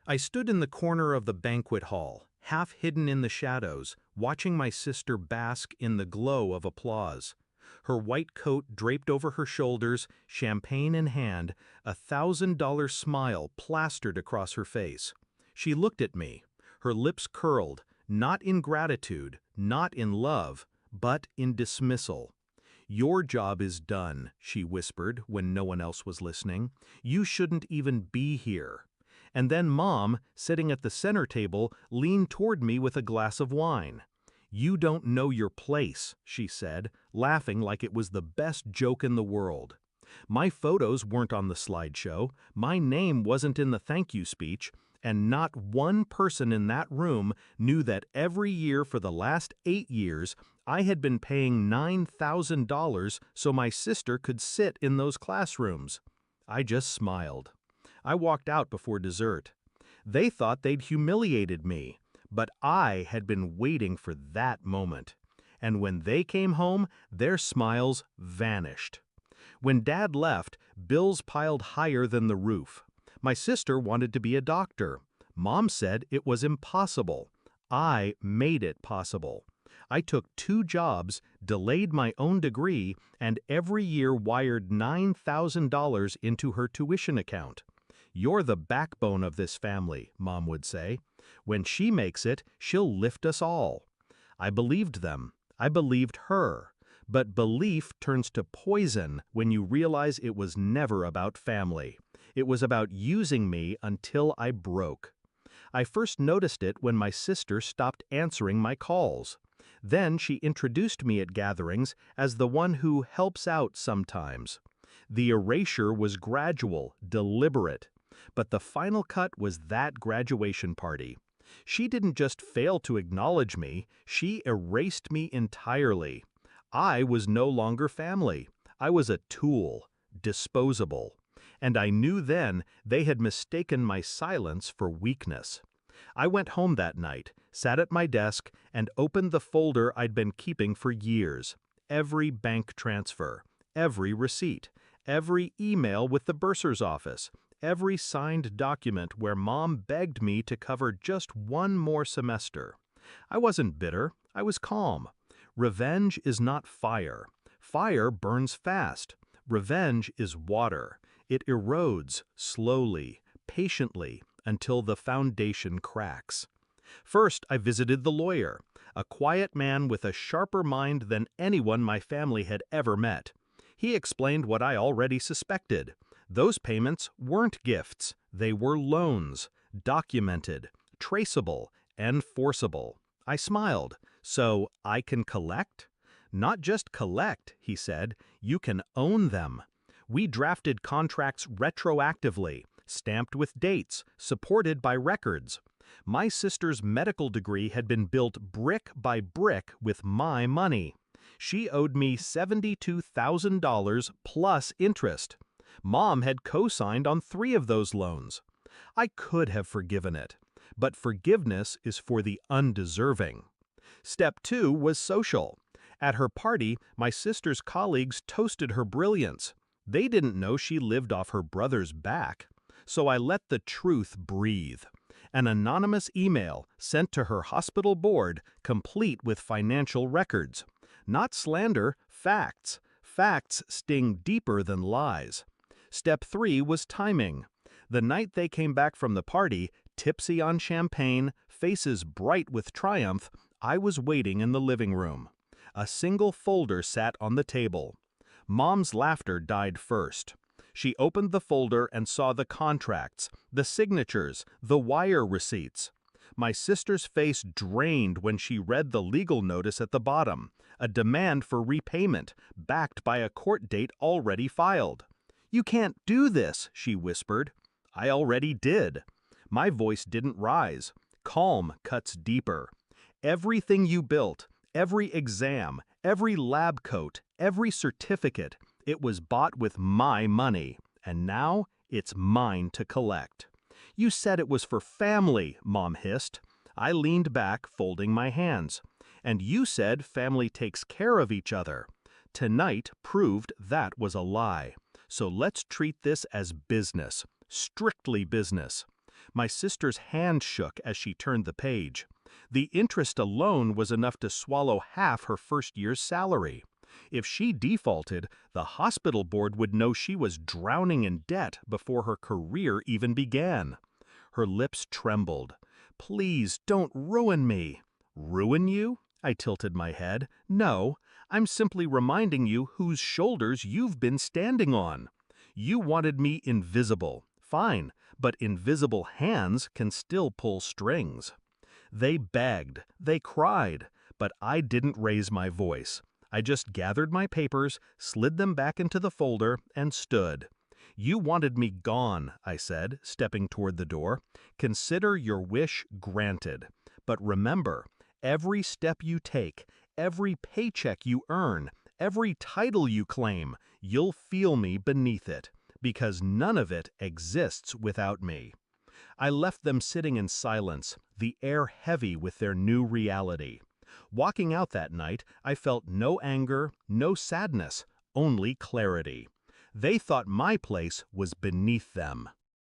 I stood in the corner of the banquet hall, half hidden in the shadows, watching my sister bask in the glow of applause. Her white coat draped over her shoulders, champagne in hand, $1,000 smile plastered across her face. She looked at me, her lips curled, not in gratitude, not in love, but in dismissal. "Your job is done," she whispered when no one else was listening. "You shouldn't even be here." And then Mom, sitting at the center table, leaned toward me with a glass of wine. "You don't know your place," she said, laughing like it was the best joke in the world. My photos weren't on the slideshow, my name wasn't in the thank you speech, and not one person in that room knew that every year for the last 8 years, I had been paying $9,000 so my sister could sit in those classrooms. I just smiled. I walked out before dessert. They thought they'd humiliated me, but I had been waiting for that moment. And when they came home, their smiles vanished. When Dad left, bills piled higher than the roof. My sister wanted to be a doctor. Mom said it was impossible. I made it possible. I took 2 jobs, delayed my own degree, and every year wired $9,000 into her tuition account. "You're the backbone of this family," Mom would say. "When she makes it, she'll lift us all." I believed them. I believed her. But belief turns to poison when you realize it was never about family. It was about using me until I broke. I first noticed it when my sister stopped answering my calls. Then she introduced me at gatherings as the one who helps out sometimes. The erasure was gradual, deliberate. But the final cut was that graduation party. She didn't just fail to acknowledge me, she erased me entirely. I was no longer family. I was a tool, disposable. And I knew then they had mistaken my silence for weakness. I went home that night, sat at my desk, and opened the folder I'd been keeping for years. Every bank transfer, every receipt, every email with the bursar's office, every signed document where Mom begged me to cover just one more semester. I wasn't bitter, I was calm. Revenge is not fire. Fire burns fast. Revenge is water. It erodes slowly, patiently, until the foundation cracks. First, I visited the lawyer, a quiet man with a sharper mind than anyone my family had ever met. He explained what I already suspected. Those payments weren't gifts, they were loans, documented, traceable, and forcible. I smiled. "So I can collect?" "Not just collect," he said, "you can own them." We drafted contracts retroactively, stamped with dates, supported by records. My sister's medical degree had been built brick by brick with my money. She owed me $72,000 plus interest. Mom had co-signed on 3 of those loans. I could have forgiven it, but forgiveness is for the undeserving. Step 2 was social. At her party, my sister's colleagues toasted her brilliance. They didn't know she lived off her brother's back. So I let the truth breathe. An anonymous email sent to her hospital board, complete with financial records. Not slander, facts. Facts sting deeper than lies. Step 3 was timing. The night they came back from the party, tipsy on champagne, faces bright with triumph, I was waiting in the living room. A single folder sat on the table. Mom's laughter died first. She opened the folder and saw the contracts, the signatures, the wire receipts. My sister's face drained when she read the legal notice at the bottom, a demand for repayment, backed by a court date already filed. "You can't do this," she whispered. I already did. My voice didn't rise. Calm cuts deeper. Everything you built, every exam, every lab coat, every certificate, it was bought with my money, and now it's mine to collect. "You said it was for family," Mom hissed. I leaned back, folding my hands. "And you said family takes care of each other." Tonight proved that was a lie. So let's treat this as business, strictly business. My sister's hand shook as she turned the page. The interest alone was enough to swallow half her first year's salary. If she defaulted, the hospital board would know she was drowning in debt before her career even began. Her lips trembled. "Please don't ruin me." "Ruin you?" I tilted my head. "No, I'm simply reminding you whose shoulders you've been standing on. You wanted me invisible. Fine, but invisible hands can still pull strings." They begged, they cried, but I didn't raise my voice. I just gathered my papers, slid them back into the folder, and stood. "You wanted me gone," I said, stepping toward the door. "Consider your wish granted. But remember, every step you take, every paycheck you earn, every title you claim, you'll feel me beneath it, because none of it exists without me." I left them sitting in silence, the air heavy with their new reality. Walking out that night, I felt no anger, no sadness, only clarity. They thought my place was beneath them.